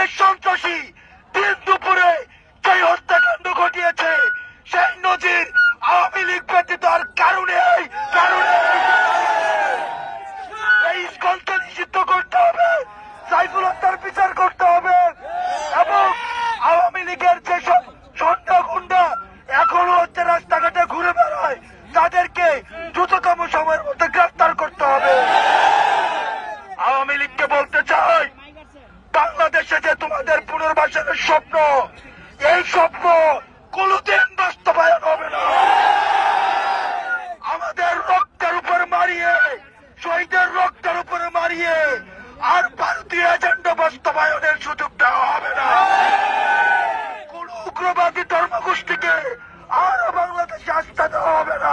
এই সন্ত্রাসী দিন দুপুরে যে হত্যাকাণ্ড ঘটিয়েছে সেই নজির আওয়ামী লীগ ব্যতীত আর কারণে এই ইস্কনকে নিষিদ্ধ করতে হবে, সাইফুল হত্যার বিচার করতে হবে এবং আওয়ামী লীগের যেসব সন্ধ্যা গুন্ডা এখনো হচ্ছে রাস্তাঘাটে ঘুরে বেড়ায় তাদেরকে দ্রুততম সময়ের মধ্যে গ্রেফতার করতে হবে। আওয়ামী লীগকে বলতে চাই, বাংলাদেশে যে তোমাদের পুনর্বাসনের স্বপ্ন, এই স্বপ্ন কোনদিন বাস্তবায়ন হবে না। আমাদের রক্তের উপর মারিয়ে, শহীদের রক্তের উপরে মারিয়ে আর ভারতীয় এজেন্ডা বাস্তবায়নের সুযোগ দেওয়া হবে না। কোন উগ্রবাদী ধর্মগোষ্ঠীকে আরো বাংলাদেশে আস্থা দেওয়া হবে না।